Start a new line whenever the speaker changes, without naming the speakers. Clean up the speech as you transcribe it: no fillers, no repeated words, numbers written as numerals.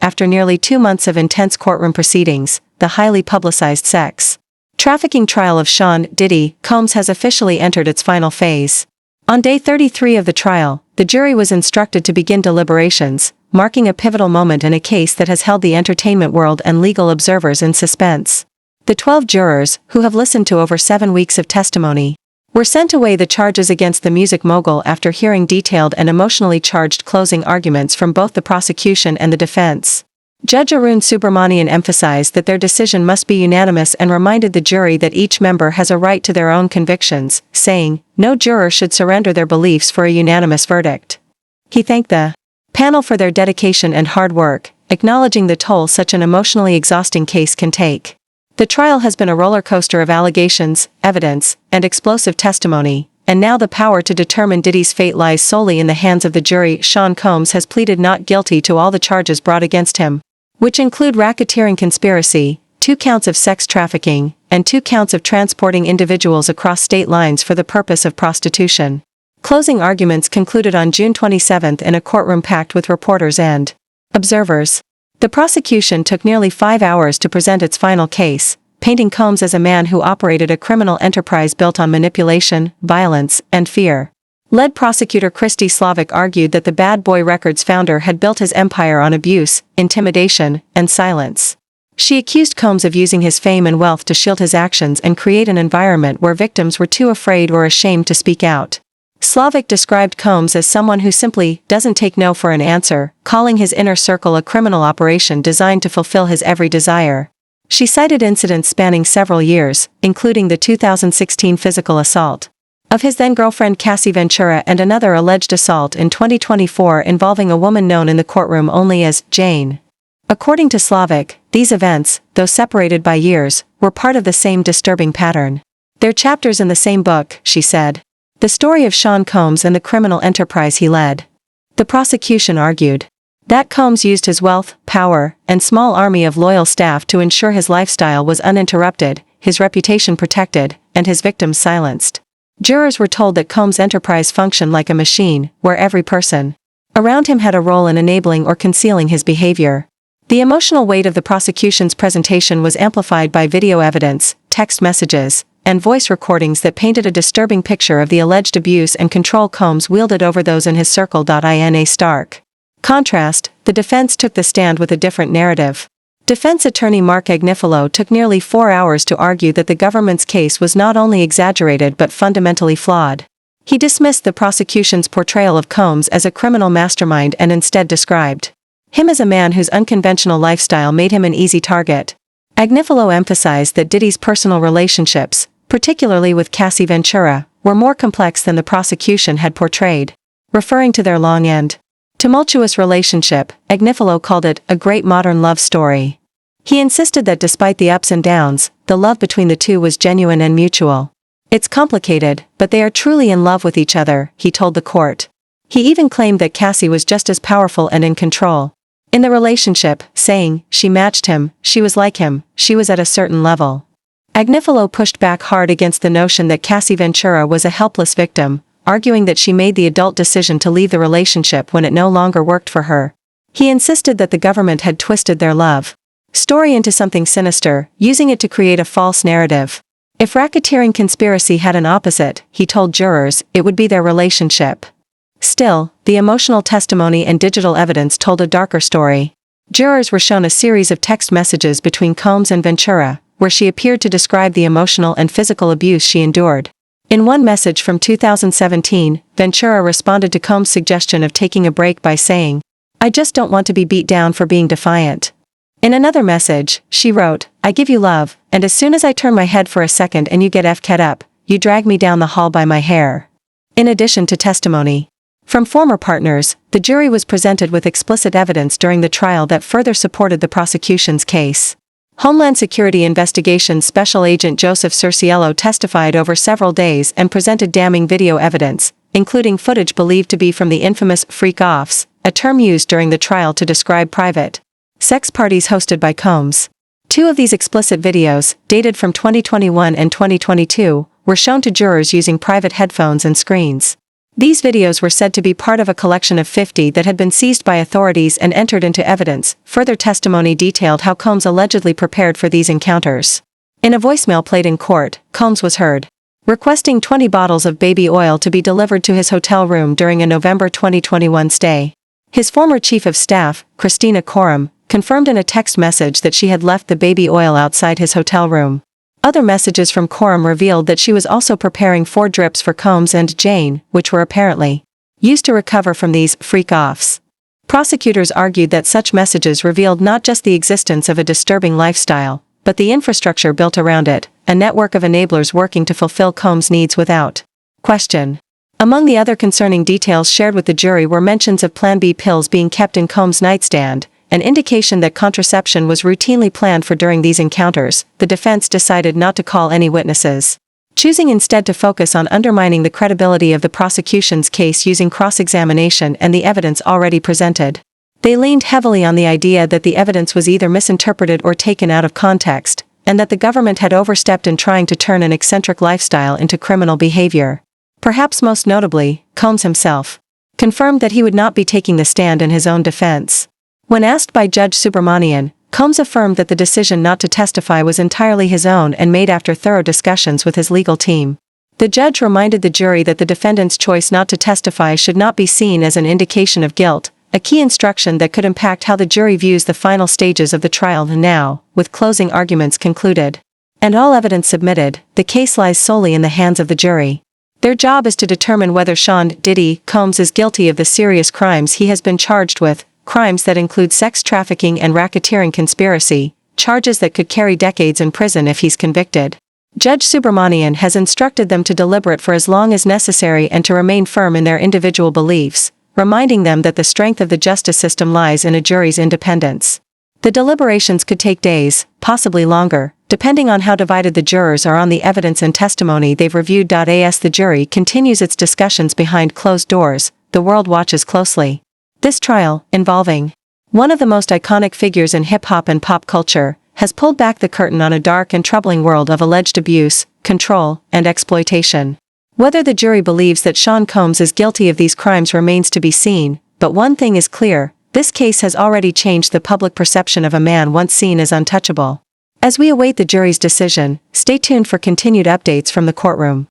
after nearly 2 months of intense courtroom proceedings, the highly publicized sex trafficking trial of Sean Diddy Combs has officially entered its final phase. On day 33 of the trial, the jury was instructed to begin deliberations, marking a pivotal moment in a case that has held the entertainment world and legal observers in suspense. The 12 jurors, who have listened to over 7 weeks of testimony, were sent to weigh the charges against the music mogul after hearing detailed and emotionally charged closing arguments from both the prosecution and the defense. Judge Arun Subramanian emphasized that their decision must be unanimous and reminded the jury that each member has a right to their own convictions, saying, no juror should surrender their beliefs for a unanimous verdict. He thanked the panel for their dedication and hard work, acknowledging the toll such an emotionally exhausting case can take. The trial has been a roller coaster of allegations, evidence, and explosive testimony, and now the power to determine Diddy's fate lies solely in the hands of the jury. Sean Combs has pleaded not guilty to all the charges brought against him, which include racketeering conspiracy, 2 counts of sex trafficking, and 2 counts of transporting individuals across state lines for the purpose of prostitution. Closing arguments concluded on June 27 in a courtroom packed with reporters and observers. The prosecution took nearly 5 hours to present its final case, painting Combs as a man who operated a criminal enterprise built on manipulation, violence, and fear. Lead prosecutor Christy Slavic argued that the Bad Boy Records founder had built his empire on abuse, intimidation, and silence. She accused Combs of using his fame and wealth to shield his actions and create an environment where victims were too afraid or ashamed to speak out. Slavic described Combs as someone who simply doesn't take no for an answer, calling his inner circle a criminal operation designed to fulfill his every desire. She cited incidents spanning several years, including the 2016 physical assault of his then-girlfriend Cassie Ventura and another alleged assault in 2024 involving a woman known in the courtroom only as Jane. According to Slavic, these events, though separated by years, were part of the same disturbing pattern. They're chapters in the same book, she said. The story of Sean Combs and the criminal enterprise he led. The prosecution argued that Combs used his wealth, power, and small army of loyal staff to ensure his lifestyle was uninterrupted, his reputation protected, and his victims silenced. Jurors were told that Combs' enterprise functioned like a machine, where every person around him had a role in enabling or concealing his behavior. The emotional weight of the prosecution's presentation was amplified by video evidence, text messages, and voice recordings that painted a disturbing picture of the alleged abuse and control Combs wielded over those in his circle. In a stark contrast, the defense took the stand with a different narrative. Defense attorney Mark Agnifilo took nearly 4 hours to argue that the government's case was not only exaggerated but fundamentally flawed. He dismissed the prosecution's portrayal of Combs as a criminal mastermind and instead described him as a man whose unconventional lifestyle made him an easy target. Agnifilo emphasized that Diddy's personal relationships, particularly with Cassie Ventura, were more complex than the prosecution had portrayed. Referring to their long and tumultuous relationship, Agnifilo called it a great modern love story. He insisted that despite the ups and downs, the love between the two was genuine and mutual. It's complicated, but they are truly in love with each other, he told the court. He even claimed that Cassie was just as powerful and in control in the relationship, saying, she matched him, she was like him, she was at a certain level. Agnifilo pushed back hard against the notion that Cassie Ventura was a helpless victim, arguing that she made the adult decision to leave the relationship when it no longer worked for her. He insisted that the government had twisted their love story into something sinister, using it to create a false narrative. If racketeering conspiracy had an opposite, he told jurors, it would be their relationship. Still, the emotional testimony and digital evidence told a darker story. Jurors were shown a series of text messages between Combs and Ventura, where she appeared to describe the emotional and physical abuse she endured. In one message from 2017, Ventura responded to Combs' suggestion of taking a break by saying, I just don't want to be beat down for being defiant. In another message, she wrote, I give you love, and as soon as I turn my head for a second and you get f'd up, you drag me down the hall by my hair. In addition to testimony from former partners, the jury was presented with explicit evidence during the trial that further supported the prosecution's case. Homeland Security Investigations Special Agent Joseph Cerciello testified over several days and presented damning video evidence, including footage believed to be from the infamous freak-offs, a term used during the trial to describe private sex parties hosted by Combs. 2 of these explicit videos, dated from 2021 and 2022, were shown to jurors using private headphones and screens. These videos were said to be part of a collection of 50 that had been seized by authorities and entered into evidence. Further testimony detailed how Combs allegedly prepared for these encounters. In a voicemail played in court, Combs was heard requesting 20 bottles of baby oil to be delivered to his hotel room during a November 2021 stay. His former chief of staff, Christina Coram, confirmed in a text message that she had left the baby oil outside his hotel room. Other messages from Coram revealed that she was also preparing 4 drips for Combs and Jane, which were apparently used to recover from these freak-offs. Prosecutors argued that such messages revealed not just the existence of a disturbing lifestyle, but the infrastructure built around it, a network of enablers working to fulfill Combs' needs without question. Among the other concerning details shared with the jury were mentions of Plan B pills being kept in Combs' nightstand, an indication that contraception was routinely planned for during these encounters. The defense decided not to call any witnesses, choosing instead to focus on undermining the credibility of the prosecution's case using cross-examination and the evidence already presented. They leaned heavily on the idea that the evidence was either misinterpreted or taken out of context, and that the government had overstepped in trying to turn an eccentric lifestyle into criminal behavior. Perhaps most notably, Combs himself confirmed that he would not be taking the stand in his own defense. When asked by Judge Subramanian, Combs affirmed that the decision not to testify was entirely his own and made after thorough discussions with his legal team. The judge reminded the jury that the defendant's choice not to testify should not be seen as an indication of guilt, a key instruction that could impact how the jury views the final stages of the trial. Now, with closing arguments concluded and all evidence submitted, the case lies solely in the hands of the jury. Their job is to determine whether Sean Diddy Combs is guilty of the serious crimes he has been charged with, crimes that include sex trafficking and racketeering conspiracy, charges that could carry decades in prison if he's convicted. Judge Subramanian has instructed them to deliberate for as long as necessary and to remain firm in their individual beliefs, reminding them that the strength of the justice system lies in a jury's independence. The deliberations could take days, possibly longer, depending on how divided the jurors are on the evidence and testimony they've reviewed. As the jury continues its discussions behind closed doors, the world watches closely. This trial, involving one of the most iconic figures in hip-hop and pop culture, has pulled back the curtain on a dark and troubling world of alleged abuse, control, and exploitation. Whether the jury believes that Sean Combs is guilty of these crimes remains to be seen, but one thing is clear: this case has already changed the public perception of a man once seen as untouchable. As we await the jury's decision, stay tuned for continued updates from the courtroom.